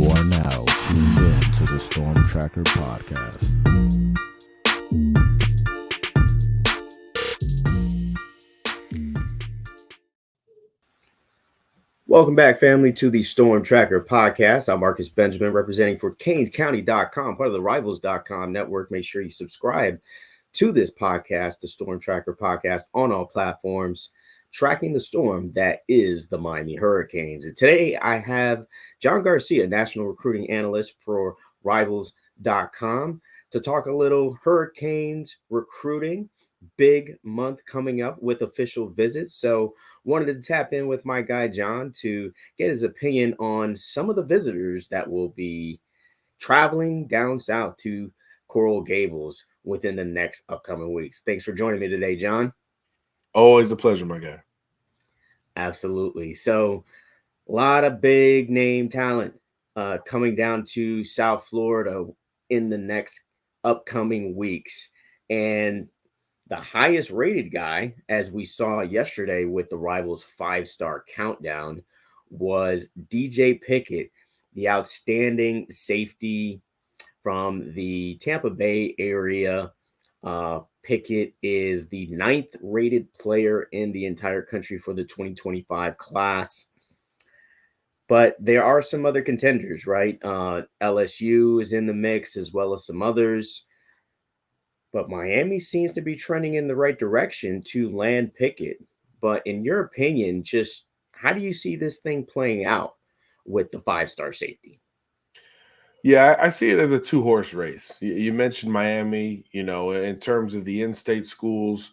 are now tuned in to the Storm Tracker podcast. Welcome back, family, to the Storm Tracker podcast. I'm Marcus Benjamin, representing for CanesCounty.com, part of the Rivals.com network. Make sure you subscribe to this podcast, the Storm Tracker podcast, on all platforms, tracking the storm that is the Miami Hurricanes. And today I have John Garcia, National Recruiting Analyst for Rivals.com, to talk a little Hurricanes recruiting. Big month coming up with official visits. So wanted to tap in with my guy, John, to get his opinion on some of the visitors that will be traveling down south to Coral Gables within the next upcoming weeks. Thanks for joining me today, John. Always a pleasure, my guy. Absolutely. So a lot of big name talent coming down to South Florida in the next upcoming weeks. And the highest rated guy, as we saw yesterday with the Rivals 5-star countdown, was DJ Pickett, the outstanding safety from the Tampa Bay area. Pickett is the 9th rated player in the entire country for the 2025 class. But there are some other contenders, right? LSU is in the mix, as well as some others. But Miami seems to be trending in the right direction to land Pickett. But in your opinion, just how do you see this thing playing out with the 5-star safety? Yeah, I see it as a two-horse race. You mentioned Miami, in terms of the in-state schools,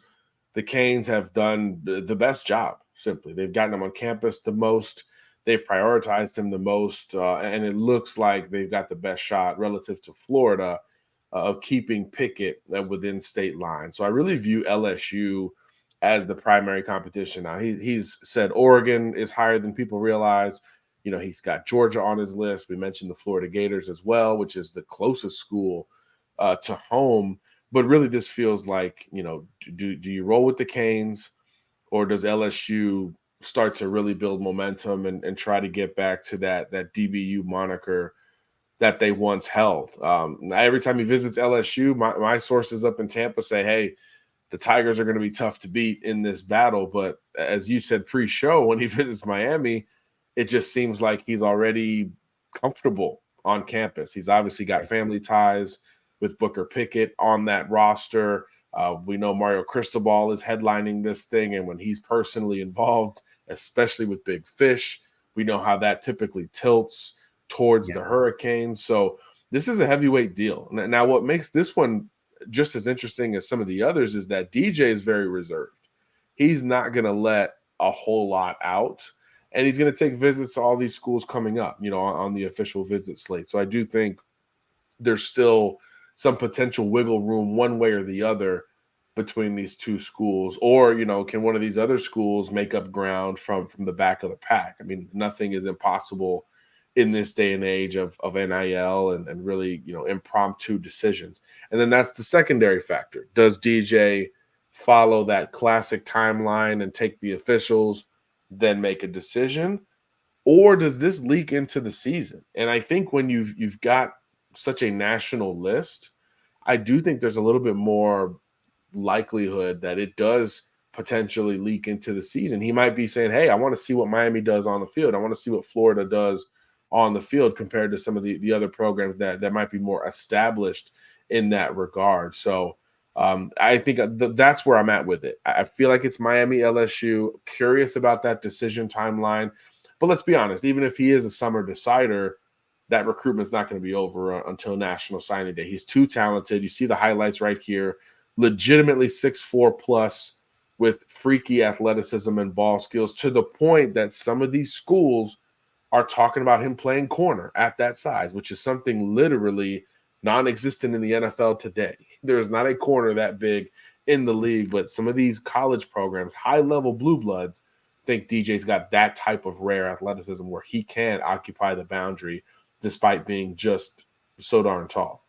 the Canes have done the best job, simply. They've gotten them on campus the most. They've prioritized him the most. And it looks like they've got the best shot relative to Florida of keeping Pickett within state lines. So I really view LSU as the primary competition. Now, he's said Oregon is higher than people realize. He's got Georgia on his list. We mentioned the Florida Gators as well, which is the closest school to home. But really, this feels like, do you roll with the Canes, or does LSU start to really build momentum and try to get back to that DBU moniker that they once held? Every time he visits LSU, my sources up in Tampa say, hey, the Tigers are going to be tough to beat in this battle. But as you said pre-show, when he visits Miami, it just seems like he's already comfortable on campus. He's obviously got family ties with Booker Pickett on that roster. We know Mario Cristobal is headlining this thing, and when he's personally involved, especially with Big Fish, we know how that typically tilts towards the Hurricanes. So this is a heavyweight deal. Now, what makes this one just as interesting as some of the others is that DJ is very reserved. He's not going to let a whole lot out, and he's going to take visits to all these schools coming up, on the official visit slate. So I do think there's still some potential wiggle room one way or the other between these two schools. Or, can one of these other schools make up ground from the back of the pack? I mean, nothing is impossible in this day and age of NIL and really, impromptu decisions. And then that's the secondary factor. Does DJ follow that classic timeline and take the officials, then make a decision? Or does this leak into the season? And I think when you've got such a national list, I do think there's a little bit more likelihood that it does potentially leak into the season. He might be saying, hey, I want to see what Miami does on the field. I want to see what Florida does on the field compared to some of the other programs that might be more established in that regard. So I think that's where I'm at with it. I feel like it's Miami, LSU, curious about that decision timeline. But let's be honest, even if he is a summer decider, that recruitment's not going to be over until National Signing Day. He's too talented. You see the highlights right here. Legitimately 6'4 plus with freaky athleticism and ball skills, to the point that some of these schools are talking about him playing corner at that size, which is something literally non-existent in the NFL today. There is not a corner that big in the league, but some of these college programs, high-level blue bloods, think DJ's got that type of rare athleticism where he can occupy the boundary despite being just so darn tall.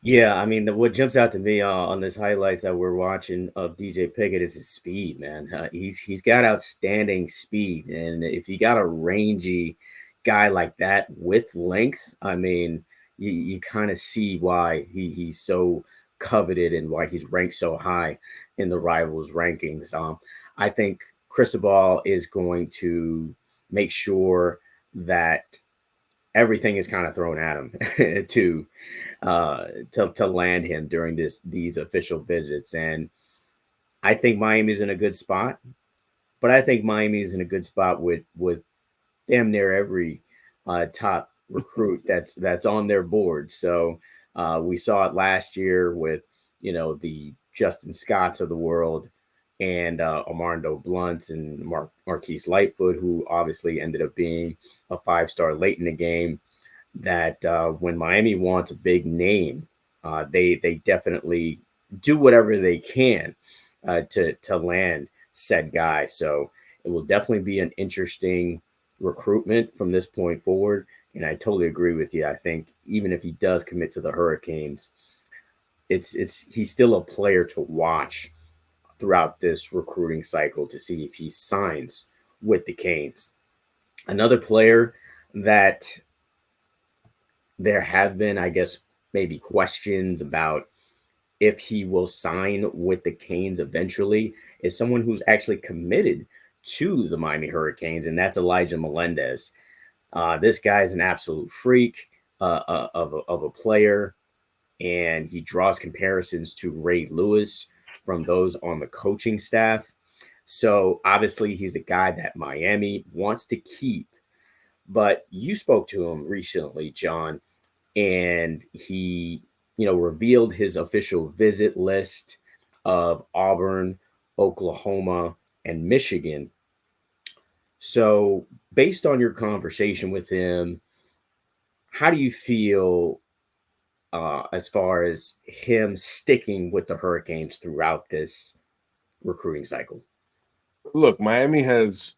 Yeah, I mean, what jumps out to me on this highlights that we're watching of DJ Pickett is his speed, man. He's got outstanding speed, and if you got a rangy guy like that with length, I mean, you kind of see why he's so coveted and why he's ranked so high in the rivals rankings. I think Cristobal is going to make sure that everything is kind of thrown at him to land him during these official visits. And I think Miami's in a good spot, but I think Miami's in a good spot with damn near every top recruit that's on their board. So we saw it last year with the Justin Scotts of the world and Armando Blunt and Marquise Lightfoot, who obviously ended up being a 5-star late in the game. That when Miami wants a big name, they definitely do whatever they can to land said guy. So it will definitely be an interesting recruitment from this point forward. And I totally agree with you. I think even if he does commit to the Hurricanes, he's still a player to watch throughout this recruiting cycle to see if he signs with the Canes. Another player that there have been, I guess, maybe questions about if he will sign with the Canes eventually is someone who's actually committed to the Miami Hurricanes, and that's Elijah Melendez. This guy's an absolute freak of a player, and he draws comparisons to Ray Lewis from those on the coaching staff. So obviously he's a guy that Miami wants to keep. But you spoke to him recently, John, and he, revealed his official visit list of Auburn, Oklahoma, and Michigan. So based on your conversation with him, how do you feel as far as him sticking with the Hurricanes throughout this recruiting cycle? Look, Miami has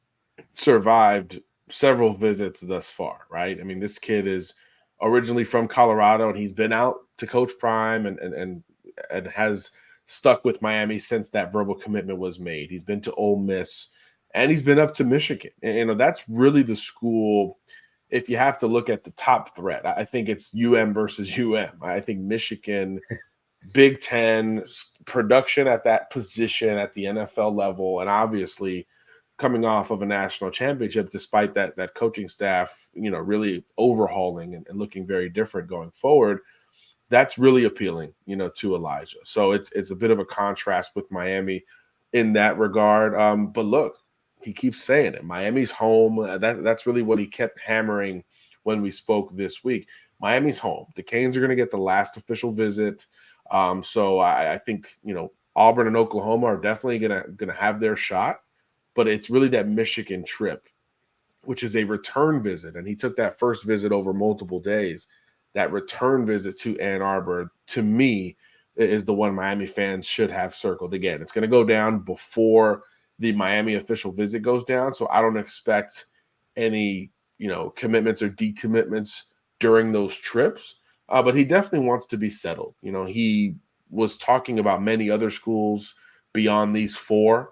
survived several visits thus far, right? I mean, this kid is originally from Colorado, and he's been out to Coach Prime and has stuck with Miami since that verbal commitment was made. He's been to Ole Miss, and he's been up to Michigan. And that's really the school. If you have to look at the top threat, I think it's UM versus UM. I think Michigan, Big Ten production at that position at the NFL level, and obviously coming off of a national championship, despite that coaching staff, really overhauling and looking very different going forward, that's really appealing, to Elijah. So it's a bit of a contrast with Miami in that regard. But look, he keeps saying it. Miami's home. That's really what he kept hammering when we spoke this week. Miami's home. The Canes are going to get the last official visit. So I think, Auburn and Oklahoma are definitely gonna have their shot, but it's really that Michigan trip, which is a return visit. And he took that first visit over multiple days. That return visit to Ann Arbor, to me, is the one Miami fans should have circled. Again, it's going to go down before the Miami official visit goes down. So I don't expect any, commitments or decommitments during those trips. But he definitely wants to be settled. He was talking about many other schools beyond these four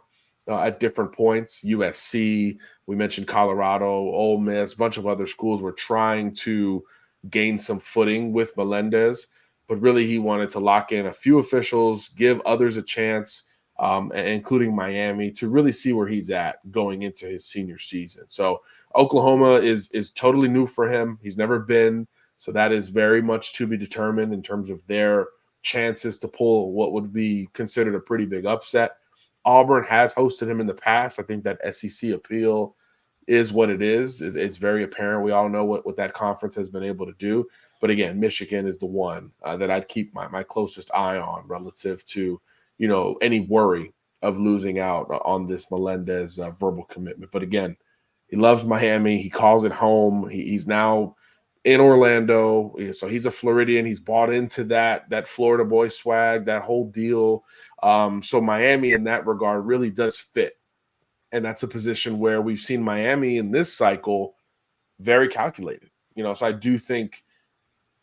at different points. USC, we mentioned Colorado, Ole Miss, a bunch of other schools were trying to gain some footing with Melendez, but really he wanted to lock in a few officials, give others a chance, including Miami, to really see where he's at going into his senior season. So Oklahoma is totally new for him. He's never been, so that is very much to be determined in terms of their chances to pull what would be considered a pretty big upset. Auburn has hosted him in the past. I think that SEC appeal is what it is. It's very apparent. We all know what that conference has been able to do. But again, Michigan is the one that I'd keep my closest eye on relative to, any worry of losing out on this Melendez verbal commitment. But again, he loves Miami. He calls it home. He's now in Orlando. So he's a Floridian. He's bought into that Florida boy swag, that whole deal. So Miami in that regard really does fit. And that's a position where we've seen Miami in this cycle very calculated. So I do think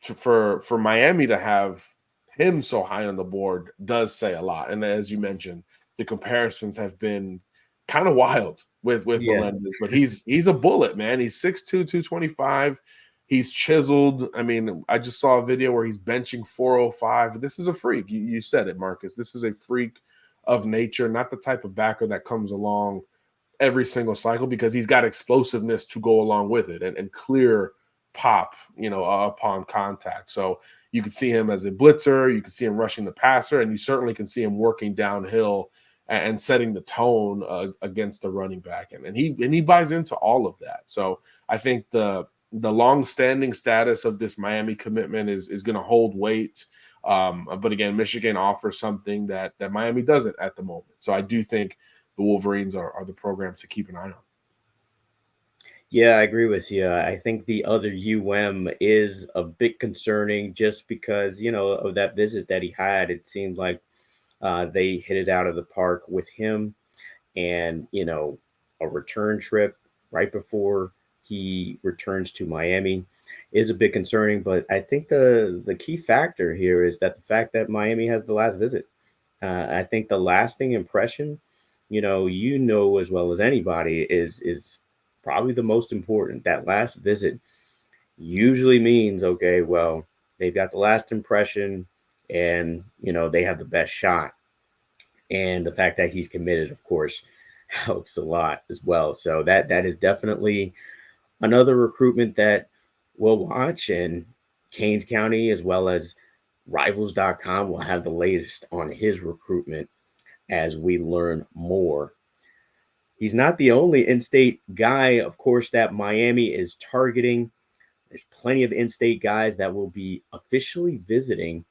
for Miami to have him so high on the board does say a lot. And as you mentioned, the comparisons have been kind of wild with Yeah. Melendez, but he's a bullet, man. He's 6'2", 225. He's chiseled. I mean, I just saw a video where he's benching 405. This is a freak. You said it, Marcus. This is a freak of nature, not the type of backer that comes along every single cycle, because he's got explosiveness to go along with it and clear pop, upon contact. So you can see him as a blitzer, you can see him rushing the passer, and you certainly can see him working downhill and setting the tone against the running back. And he buys into all of that. So I think the long-standing status of this Miami commitment is going to hold weight. But again, Michigan offers something that Miami doesn't at the moment. So I do think the Wolverines are the program to keep an eye on. Yeah, I agree with you. I think the other is a bit concerning just because, of that visit that he had. It seemed like they hit it out of the park with him, and, a return trip right before he returns to Miami is a bit concerning. But I think the key factor here is that the fact that Miami has the last visit. I think the lasting impression, as well as anybody, is probably the most important. That last visit usually means, okay, well, they've got the last impression, and they have the best shot. And the fact that he's committed, of course, helps a lot as well. So that is definitely another recruitment that we'll watch. And Canes County, as well as Rivals.com, will have the latest on his recruitment as we learn more. He's not the only in-state guy, of course, that Miami is targeting. There's plenty of in-state guys that will be officially visiting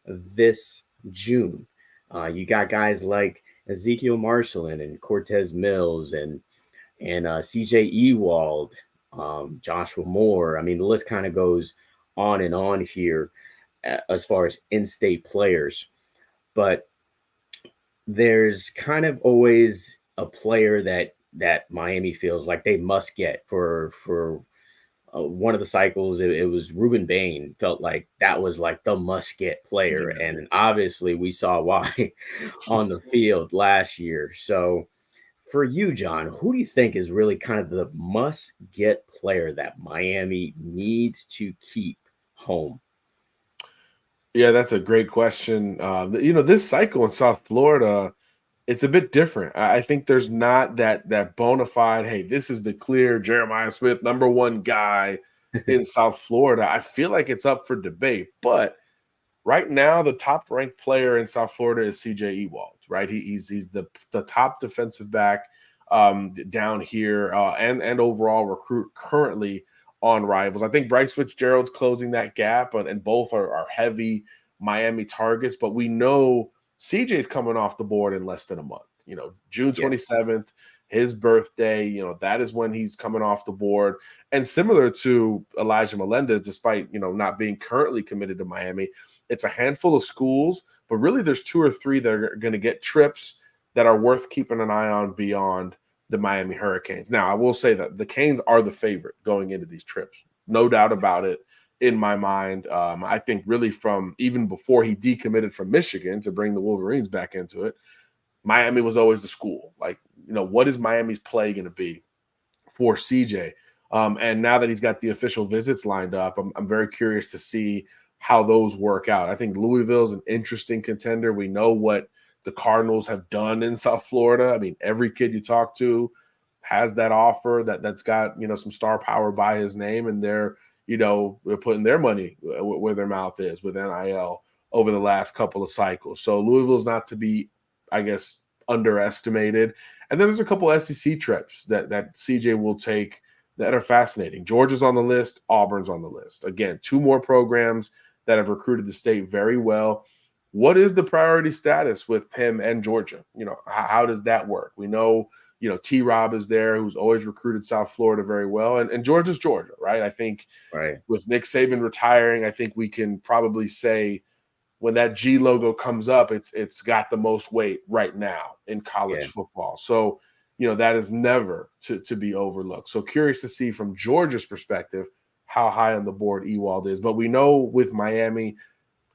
this June. You got guys like Ezekiel Marcelin and Cortez Mills and CJ Ewald, Joshua Moore. I mean, the list kind of goes on and on here as far as in-state players. But there's kind of always a player that Miami feels like they must get for one of the cycles. It was Ruben Bain. Felt like that was like the must get player. Yeah. And obviously we saw why on the field last year. So for you, John, who do you think is really kind of the must get player that Miami needs to keep home? Yeah, that's a great question. This cycle in South Florida, it's a bit different. I think there's not that bona fide, hey, this is the clear Jeremiah Smith #1 guy in South Florida. I feel like it's up for debate. But right now, the top ranked player in South Florida is CJ Ewald, right? He's the top defensive back down here and overall recruit currently on Rivals. I think Bryce Fitzgerald's closing that gap, and both are heavy Miami targets. But we know CJ's coming off the board in less than a month. June 27th, his birthday, that is when he's coming off the board. And similar to Elijah Melendez, despite, not being currently committed to Miami, it's a handful of schools, but really there's 2 or 3 that are going to get trips that are worth keeping an eye on beyond the Miami Hurricanes. Now, I will say that the Canes are the favorite going into these trips. No doubt about it in my mind. I think really from even before he decommitted from Michigan to bring the Wolverines back into it, Miami was always the school. Like, what is Miami's play going to be for CJ? And now that he's got the official visits lined up, I'm very curious to see how those work out. I think Louisville is an interesting contender. We know what the Cardinals have done in South Florida. I mean, every kid you talk to has that offer that's got, some star power by his name, and they're putting their money where their mouth is with NIL over the last couple of cycles. So Louisville's not to be, I guess, underestimated. And then there's a couple SEC trips that CJ will take that are fascinating. Georgia's on the list. Auburn's on the list. Again, 2 more programs that have recruited the state very well. What is the priority status with him and Georgia? How does that work? We know, T-Rob is there, who's always recruited South Florida very well. And Georgia's Georgia, right? I think with Nick Saban retiring, I think we can probably say when that G logo comes up, it's got the most weight right now in college football. So, that is never to be overlooked. So curious to see from Georgia's perspective how high on the board Ewald is. But we know with Miami,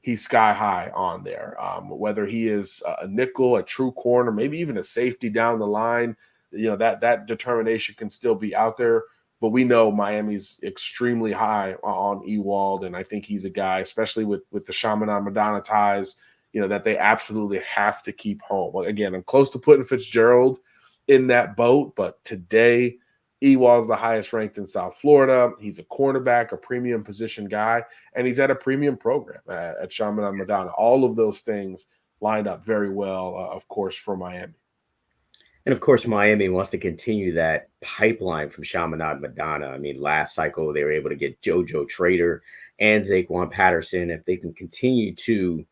he's sky high on there. Whether he is a nickel, a true corner, maybe even a safety down the line, that determination can still be out there. But we know Miami's extremely high on Ewald, and I think he's a guy, especially with the Chaminade Madonna ties, that they absolutely have to keep home. Again, I'm close to putting Fitzgerald in that boat, but today Ewald's the highest ranked in South Florida. He's a cornerback, a premium position guy, and he's at a premium program at Chaminade Madonna. All of those things lined up very well, of course, for Miami. And of course, Miami wants to continue that pipeline from Chaminade Madonna. I mean, last cycle, they were able to get JoJo Trader and Zaquan Patterson. If they can continue to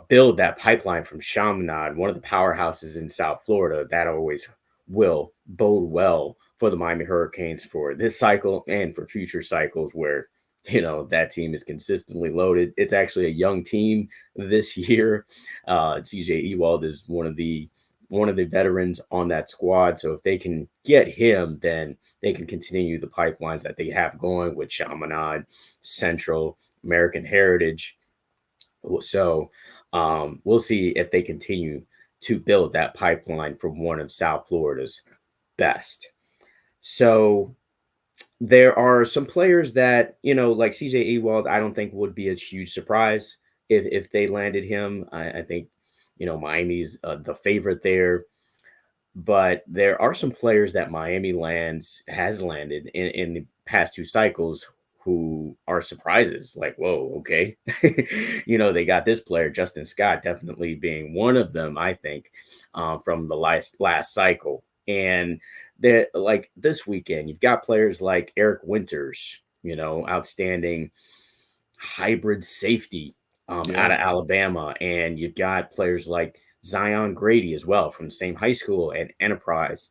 build that pipeline from Chaminade, one of the powerhouses in South Florida, that always will bode well for the Miami Hurricanes for this cycle and for future cycles where, that team is consistently loaded. It's actually a young team this year. CJ Ewald is one of the veterans on that squad. So if they can get him, then they can continue the pipelines that they have going with Chaminade, Central, American Heritage. So we'll see if they continue to build that pipeline from one of South Florida's best. So there are some players that, like CJ Ewald, I don't think would be a huge surprise if they landed him. I think, Miami's the favorite there. But there are some players that Miami has landed in the past two cycles who are surprises. Like, whoa, okay. They got this player, Justin Scott, definitely being one of them, I think, from the last cycle. And that, like this weekend, you've got players like Eric Winters, outstanding hybrid safety out of Alabama. And you've got players like Zion Grady as well from the same high school at Enterprise,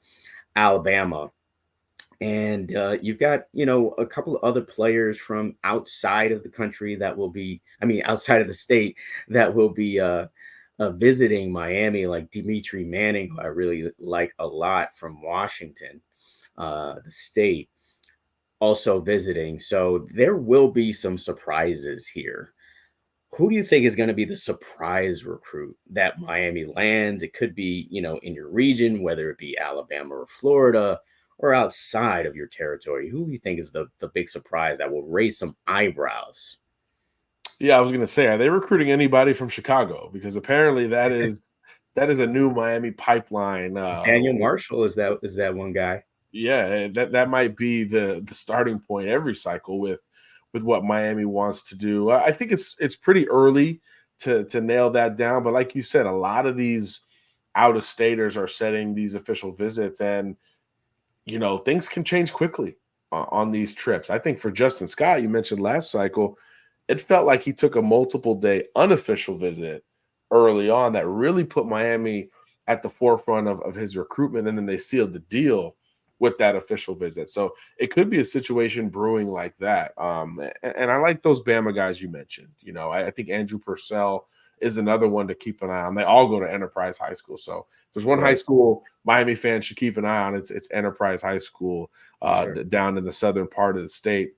Alabama. And you've got, a couple of other players from outside of the country outside of the state that will be visiting Miami, like Dimitri Manning, who I really like a lot from Washington, the state, also visiting. So there will be some surprises here. Who do you think is going to be the surprise recruit that Miami lands? It could be, in your region, whether it be Alabama or Florida or outside of your territory. Who do you think is the big surprise that will raise some eyebrows? Yeah, I was going to say, are they recruiting anybody from Chicago? Because apparently that is a new Miami pipeline. Daniel Marshall is that one guy. Yeah, that might be the starting point every cycle with what Miami wants to do. I think it's pretty early to nail that down. But like you said, a lot of these out-of-staters are setting these official visits, and things can change quickly on these trips. I think for Justin Scott, you mentioned last cycle, it felt like he took a multiple-day unofficial visit early on that really put Miami at the forefront of his recruitment, and then they sealed the deal with that official visit. So it could be a situation brewing like that. And I like those Bama guys you mentioned. I think Andrew Purcell is another one to keep an eye on. They all go to Enterprise High School. So if there's one high school Miami fans should keep an eye on, it's Enterprise High School down in the southern part of the state.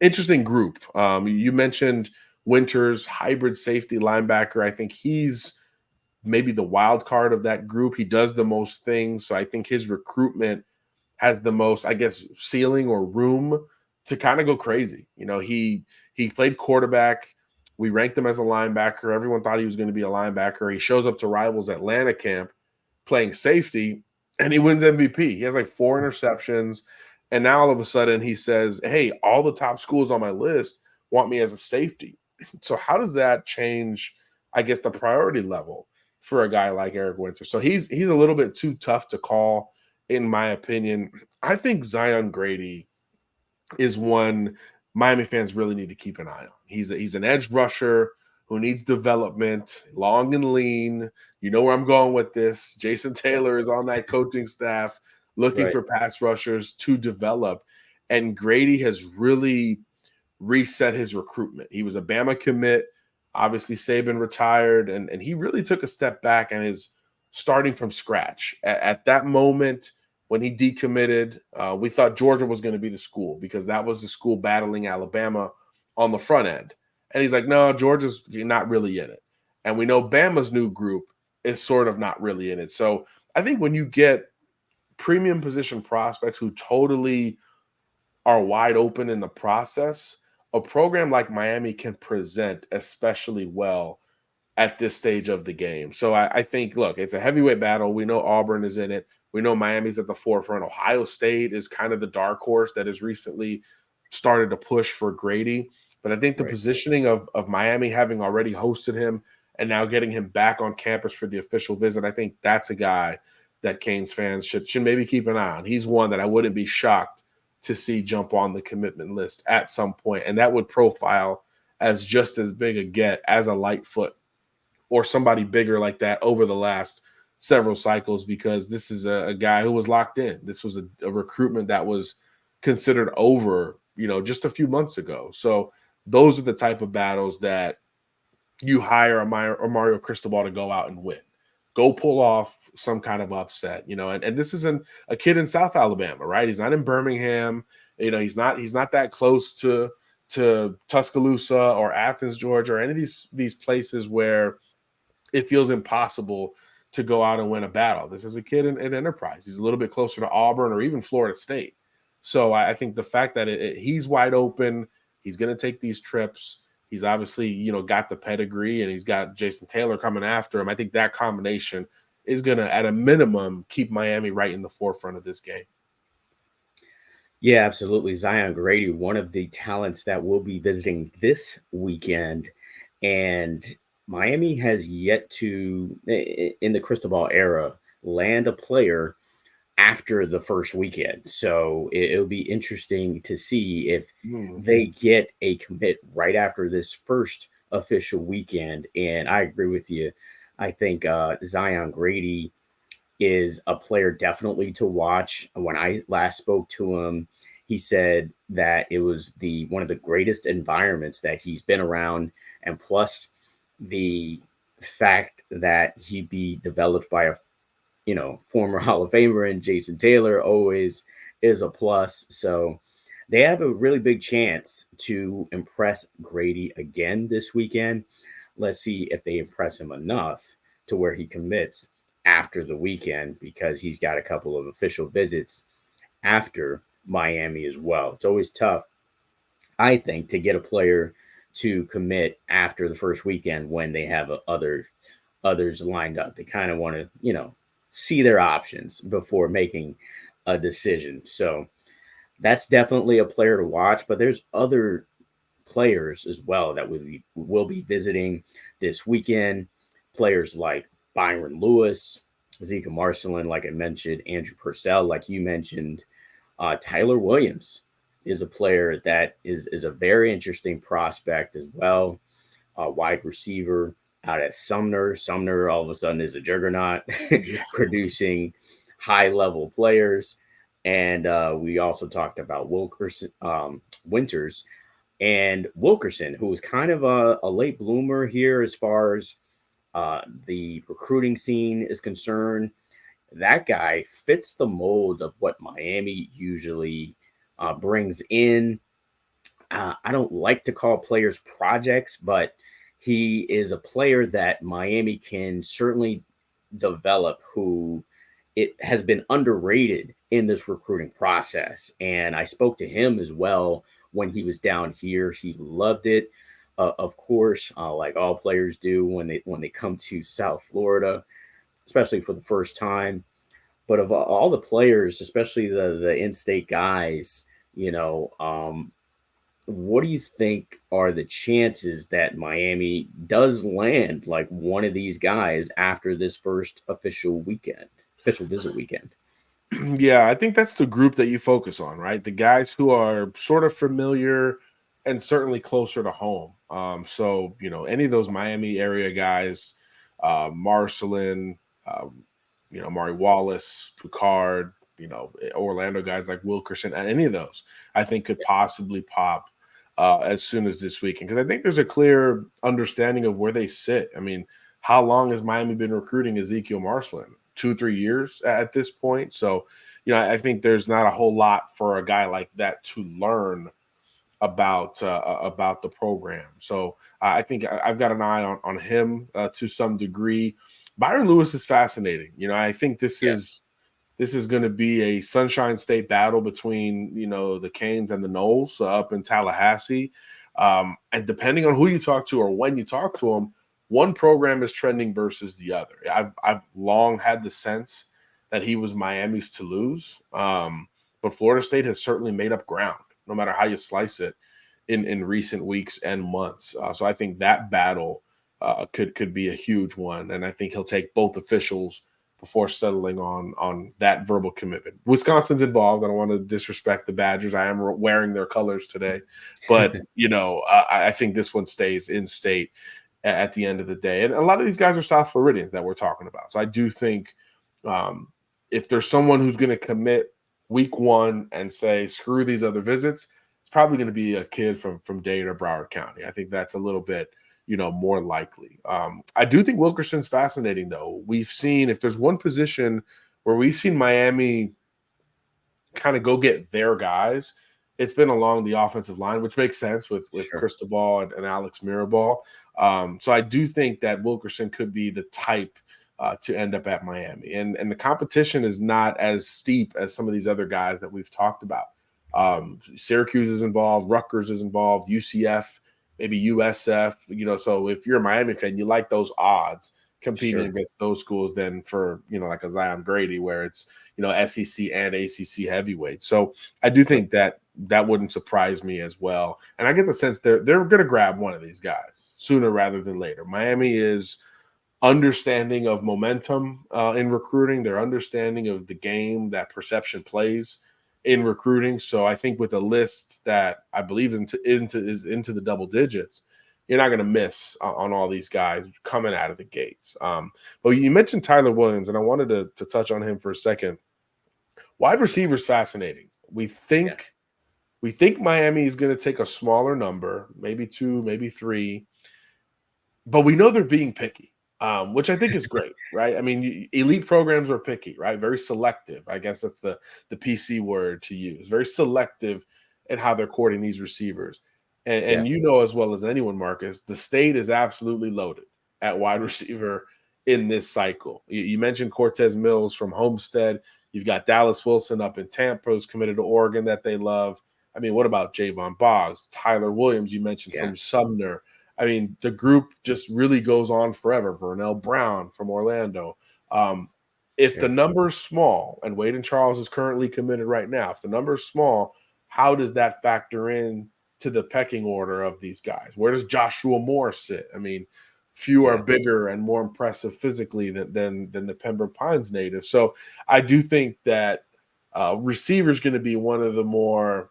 Interesting group. You mentioned Winters, hybrid safety linebacker. I think he's maybe the wild card of that group. He does the most things. So I think his recruitment has the most, I guess, ceiling or room to kind of go crazy. He played quarterback. We ranked him as a linebacker. Everyone thought he was going to be a linebacker. He shows up to Rivals Atlanta camp playing safety, and he wins MVP. He has like 4 interceptions. And now all of a sudden he says, hey, all the top schools on my list want me as a safety. So how does that change, I guess, the priority level for a guy like Eric Winter? So he's a little bit too tough to call, in my opinion. I think Zion Grady is one Miami fans really need to keep an eye on. He's an edge rusher who needs development, long and lean. You know where I'm going with this. Jason Taylor is on that coaching staff looking for pass rushers to develop. And Grady has really reset his recruitment. He was a Bama commit. Obviously, Saban retired, and he really took a step back and is starting from scratch. At that moment, when he decommitted, we thought Georgia was going to be the school because that was the school battling Alabama on the front end. And he's like, no, Georgia's not really in it. And we know Bama's new group is sort of not really in it. So I think when you get premium position prospects who totally are wide open in the process, a program like Miami can present especially well at this stage of the game. So I think, look, it's a heavyweight battle. We know Auburn is in it. We know Miami's at the forefront. Ohio State is kind of the dark horse that has recently started to push for Grady. But I think the positioning of Miami having already hosted him and now getting him back on campus for the official visit, I think that's a guy that Canes fans should maybe keep an eye on. He's one that I wouldn't be shocked to see jump on the commitment list at some point, and that would profile as just as big a get as a Lightfoot or somebody bigger like that over the last several cycles, because this is a guy who was locked in. This was a recruitment that was considered over, just a few months ago. So those are the type of battles that you hire a Mario Cristobal to go out and win. Go pull off some kind of upset, and this isn't a kid in South Alabama, right? He's not in Birmingham. He's not that close to Tuscaloosa or Athens, Georgia, or any of these places where it feels impossible to go out and win a battle. This is a kid in Enterprise. He's a little bit closer to Auburn or even Florida State. So I think the fact that he's wide open, he's going to take these trips. He's obviously, got the pedigree, and he's got Jason Taylor coming after him. I think that combination is going to, at a minimum, keep Miami right in the forefront of this game. Yeah, absolutely. Zion Grady, one of the talents that will be visiting this weekend. And Miami has yet to, in the Cristobal era, land a player after the first weekend. So it'll be interesting to see if they get a commit right after this first official weekend. And I agree with you. I think Zion Grady is a player definitely to watch. When I last spoke to him, he said that it was one of the greatest environments that he's been around. And plus the fact that he'd be developed by a former Hall of Famer and Jason Taylor always is a plus. So they have a really big chance to impress Grady again this weekend. Let's see if they impress him enough to where he commits after the weekend, because he's got a couple of official visits after Miami as well. It's always tough, I think, to get a player to commit after the first weekend when they have others lined up. They kind of want to, see their options before making a decision. So that's definitely a player to watch, but there's other players as well that will be visiting this weekend. Players like Byron Louis, Ezekiel Marcelin, like I mentioned, Andrew Purcell, like you mentioned, Tyler Williams is a player that is a very interesting prospect as well. Wide receiver out at Sumner. Sumner all of a sudden is a juggernaut, producing high-level players. And we also talked about Winters and Wilkerson, who was kind of a late bloomer here as far as the recruiting scene is concerned. That guy fits the mold of what Miami usually brings in. I don't like to call players projects, but he is a player that Miami can certainly develop, who it has been underrated in this recruiting process. And I spoke to him as well when he was down here. He loved it, of course, like all players do when they come to South Florida, especially for the first time. But of all the players, especially the in-state guys, what do you think are the chances that Miami does land like one of these guys after this first official visit weekend? Yeah, I think that's the group that you focus on, right? The guys who are sort of familiar and certainly closer to home. So, any of those Miami area guys, Marcelin, Amari Wallace, Picard, Orlando guys like Wilkerson, any of those, I think could possibly pop as soon as this weekend, because I think there's a clear understanding of where they sit. I mean, how long has Miami been recruiting Ezekiel Marcelin? 2-3 years at this point. So, I think there's not a whole lot for a guy like that to learn about the program. So I think I've got an eye on him to some degree. Byron Louis is fascinating. I think this is going to be a Sunshine State battle between, the Canes and the Noles up in Tallahassee. And depending on who you talk to or when you talk to them, one program is trending versus the other. I've long had the sense that he was Miami's to lose. But Florida State has certainly made up ground, no matter how you slice it, in recent weeks and months. So I think that battle could be a huge one. And I think he'll take both officials before settling on that verbal commitment. Wisconsin's involved. I don't want to disrespect the Badgers. I am wearing their colors today. But, I think this one stays in state at the end of the day. And a lot of these guys are South Floridians that we're talking about. So I do think if there's someone who's going to commit week one and say, screw these other visits, it's probably going to be a kid from Dade or Broward County. I think that's a little bit more likely. I do think Wilkerson's fascinating, though. We've seen, if there's one position where we've seen Miami kind of go get their guys, it's been along the offensive line, which makes sense with Sure. Cristobal and Alex Mirabal. So I do think that Wilkerson could be the type to end up at Miami. And the competition is not as steep as some of these other guys that we've talked about. Syracuse is involved, Rutgers is involved, UCF, maybe USF, so if you're a Miami fan, you like those odds competing against those schools than for, like a Zion Grady where it's, SEC and ACC heavyweight. So I do think that wouldn't surprise me as well. And I get the sense they're going to grab one of these guys sooner rather than later. Miami is understanding of momentum in recruiting. They're understanding of the game that perception plays in recruiting. So I think with a list that I believe is into the double digits, you're not going to miss on all these guys coming out of the gates. But you mentioned Tyler Williams, and I wanted to touch on him for a second. Wide receiver is fascinating. We think Miami is going to take a smaller number, maybe 2, maybe 3, but we know they're being picky. Which I think is great, right? I mean, elite programs are picky, right? Very selective. I guess that's the PC word to use. Very selective in how they're courting these receivers. And as well as anyone, Marcus, the state is absolutely loaded at wide receiver in this cycle. You mentioned Cortez Mills from Homestead. You've got Dallas Wilson up in Tampa, who's committed to Oregon that they love. I mean, what about Javon Boggs? Tyler Williams, you mentioned from Sumner. I mean, the group just really goes on forever. Vernell Brown from Orlando. If the number is small, and Wade and Charles is currently committed right now, if the number is small, how does that factor in to the pecking order of these guys? Where does Joshua Moore sit? I mean, few are bigger and more impressive physically than the Pembroke Pines native. So I do think that receiver is going to be one of the more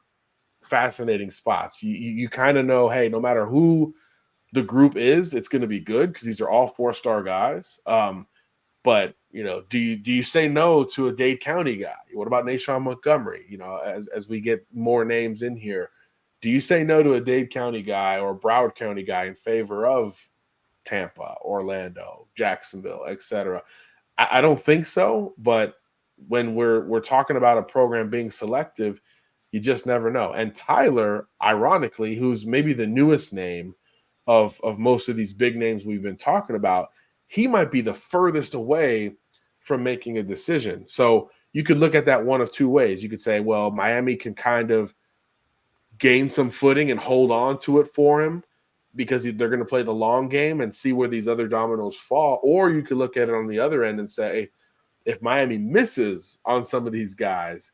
fascinating spots. You kind of know, hey, no matter who the group is, it's going to be good because these are all 4-star guys. But do you say no to a Dade County guy? What about Nashawn Montgomery? As we get more names in here, do you say no to a Dade County guy or a Broward County guy in favor of Tampa, Orlando, Jacksonville, etc.? I don't think so. But when we're talking about a program being selective, you just never know. And Tyler, ironically, who's maybe the newest name of most of these big names we've been talking about, he might be the furthest away from making a decision. So you could look at that one of two ways. You could say, well, Miami can kind of gain some footing and hold on to it for him because they're going to play the long game and see where these other dominoes fall. Or you could look at it on the other end and say, if Miami misses on some of these guys,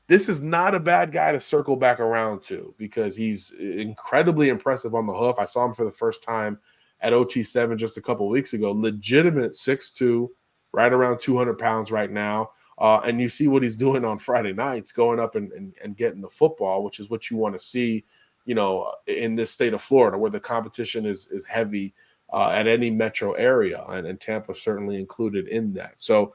this is not a bad guy to circle back around to because he's incredibly impressive on the hoof. I saw him for the first time at OT7 just a couple of weeks ago. Legitimate 6'2", right around 200 pounds right now. And you see what he's doing on Friday nights, going up and getting the football, which is what you want to see, in this state of Florida where the competition is heavy at any metro area. And Tampa certainly included in that. So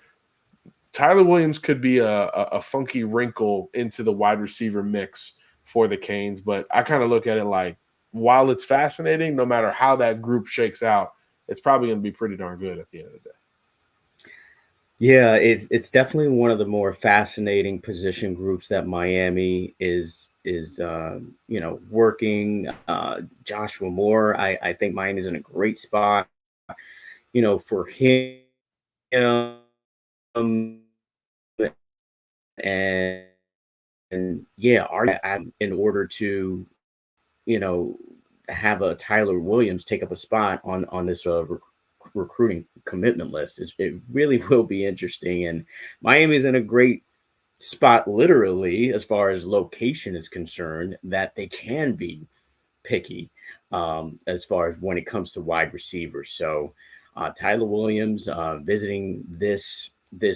Tyler Williams could be a funky wrinkle into the wide receiver mix for the Canes, but I kind of look at it like, while it's fascinating, no matter how that group shakes out, it's probably going to be pretty darn good at the end of the day. Yeah, it's definitely one of the more fascinating position groups that Miami is working. Joshua Moore, I think Miami's in a great spot, for him and yeah, in order to, you know, have a Tyler Williams take up a spot on this recruiting commitment list. It really will be interesting, and Miami's in a great spot, literally, as far as location is concerned, that they can be picky as far as when it comes to wide receivers. So Tyler Williams visiting this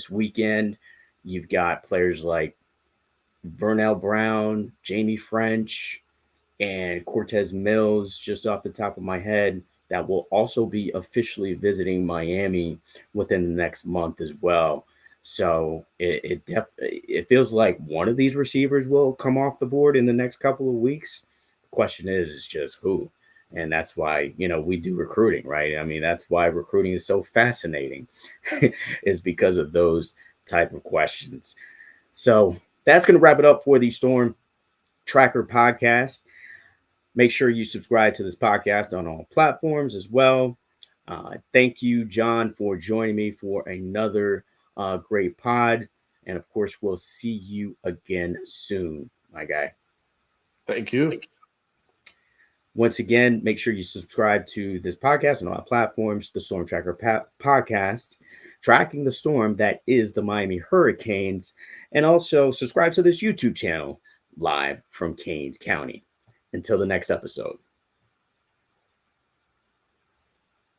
weekend. You've got players like Vernell Brown, Jamie French, and Cortez Mills, just off the top of my head, that will also be officially visiting Miami within the next month as well. So it feels like one of these receivers will come off the board in the next couple of weeks. The question is just who, and that's why we do recruiting, right? I mean, that's why recruiting is so fascinating, is because of those type of questions. So that's going to wrap it up for the Storm Tracker podcast. Make sure you subscribe to this podcast on all platforms as well. Thank you, John, for joining me for another great pod. And of course, we'll see you again soon, my guy. Thank you. Once again, make sure you subscribe to this podcast on all platforms, the Storm Tracker podcast, tracking the storm that is the Miami Hurricanes, and also subscribe to this YouTube channel live from Canes County. Until the next episode.